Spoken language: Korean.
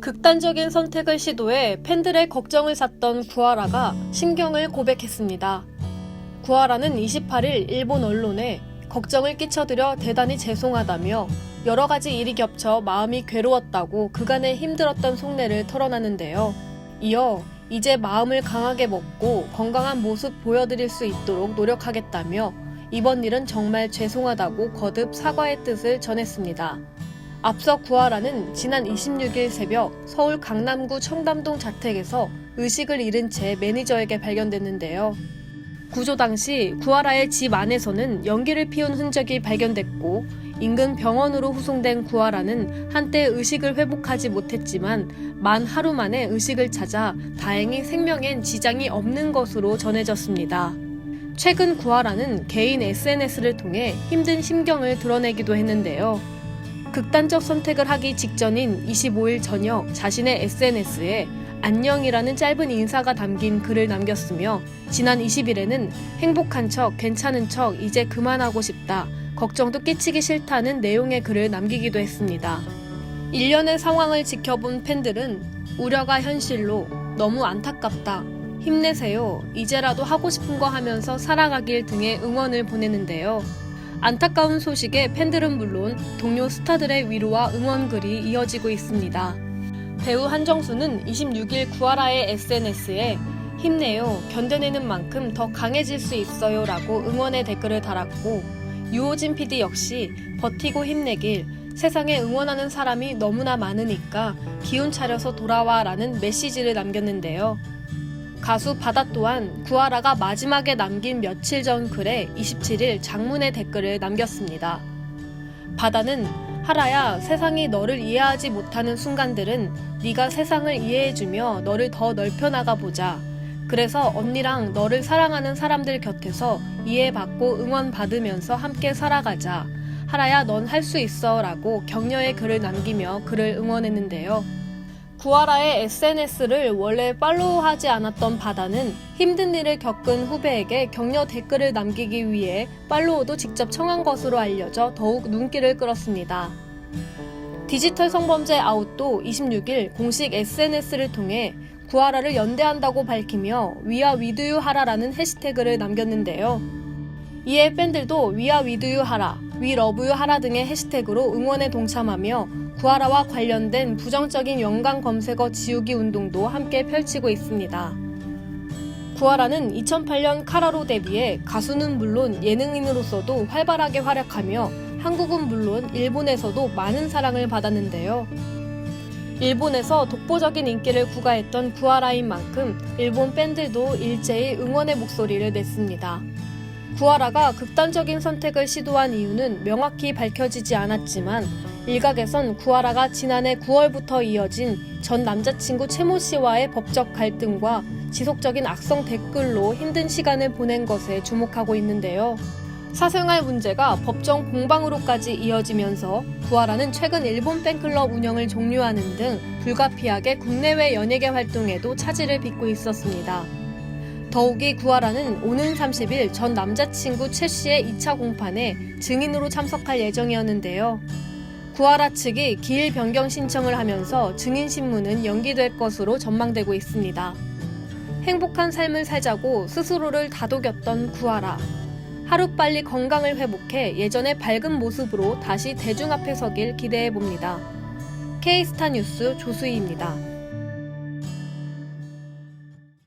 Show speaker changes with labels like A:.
A: 극단적인 선택을 시도해 팬들의 걱정을 샀던 구하라가 심경을 고백했습니다. 구하라는 28일 일본 언론에 걱정을 끼쳐드려 대단히 죄송하다며 여러 가지 일이 겹쳐 마음이 괴로웠다고 그간의 힘들었던 속내를 털어놨는데요. 이어 이제 마음을 강하게 먹고 건강한 모습 보여드릴 수 있도록 노력하겠다며 이번 일은 정말 죄송하다고 거듭 사과의 뜻을 전했습니다. 앞서 구하라는 지난 26일 새벽 서울 강남구 청담동 자택에서 의식을 잃은 채 매니저에게 발견됐는데요. 구조 당시 구하라의 집 안에서는 연기를 피운 흔적이 발견됐고 인근 병원으로 후송된 구하라는 한때 의식을 회복하지 못했지만 만 하루 만에 의식을 찾아 다행히 생명엔 지장이 없는 것으로 전해졌습니다. 최근 구하라는 개인 SNS를 통해 힘든 심경을 드러내기도 했는데요. 극단적 선택을 하기 직전인 25일 저녁 자신의 SNS에 안녕이라는 짧은 인사가 담긴 글을 남겼으며 지난 20일에는 행복한 척, 괜찮은 척, 이제 그만하고 싶다, 걱정도 끼치기 싫다는 내용의 글을 남기기도 했습니다. 일련의 상황을 지켜본 팬들은 우려가 현실로 너무 안타깝다, 힘내세요, 이제라도 하고 싶은 거 하면서 살아가길 등의 응원을 보내는데요. 안타까운 소식에 팬들은 물론 동료 스타들의 위로와 응원글이 이어지고 있습니다. 배우 한정수는 26일 구하라의 SNS에 힘내요, 견뎌내는 만큼 더 강해질 수 있어요 라고 응원의 댓글을 달았고 유호진 PD 역시 버티고 힘내길, 세상에 응원하는 사람이 너무나 많으니까 기운 차려서 돌아와 라는 메시지를 남겼는데요. 가수 바다 또한 구하라가 마지막에 남긴 며칠 전 글에 27일 장문의 댓글을 남겼습니다. 바다는 하라야, 세상이 너를 이해하지 못하는 순간들은 네가 세상을 이해해주며 너를 더 넓혀나가 보자. 그래서 언니랑 너를 사랑하는 사람들 곁에서 이해받고 응원받으면서 함께 살아가자. 하라야, 넌 할 수 있어 라고 격려의 글을 남기며 그를 응원했는데요. 구하라의 SNS를 원래 팔로우하지 않았던 바다는 힘든 일을 겪은 후배에게 격려 댓글을 남기기 위해 팔로우도 직접 청한 것으로 알려져 더욱 눈길을 끌었습니다. 디지털 성범죄 아웃도 26일 공식 SNS를 통해 구하라를 연대한다고 밝히며 위아 위드유 하라라는 해시태그를 남겼는데요. 이에 팬들도 위아 위드유 하라, 위 러브유 하라 등의 해시태그로 응원에 동참하며 구하라와 관련된 부정적인 연관 검색어 지우기 운동도 함께 펼치고 있습니다. 구하라는 2008년 카라로 데뷔해 가수는 물론 예능인으로서도 활발하게 활약하며 한국은 물론 일본에서도 많은 사랑을 받았는데요. 일본에서 독보적인 인기를 구가했던 구하라인 만큼 일본 팬들도 일제히 응원의 목소리를 냈습니다. 구하라가 극단적인 선택을 시도한 이유는 명확히 밝혀지지 않았지만 일각에선 구하라가 지난해 9월부터 이어진 전 남자친구 채모 씨와의 법적 갈등과 지속적인 악성 댓글로 힘든 시간을 보낸 것에 주목하고 있는데요. 사생활 문제가 법정 공방으로까지 이어지면서 구하라는 최근 일본 팬클럽 운영을 종료하는 등 불가피하게 국내외 연예계 활동에도 차질을 빚고 있었습니다. 더욱이 구하라는 오는 30일 전 남자친구 최 씨의 2차 공판에 증인으로 참석할 예정이었는데요. 구하라 측이 기일 변경 신청을 하면서 증인 신문은 연기될 것으로 전망되고 있습니다. 행복한 삶을 살자고 스스로를 다독였던 구하라. 하루빨리 건강을 회복해 예전의 밝은 모습으로 다시 대중 앞에 서길 기대해봅니다. K스타 뉴스 조수희입니다.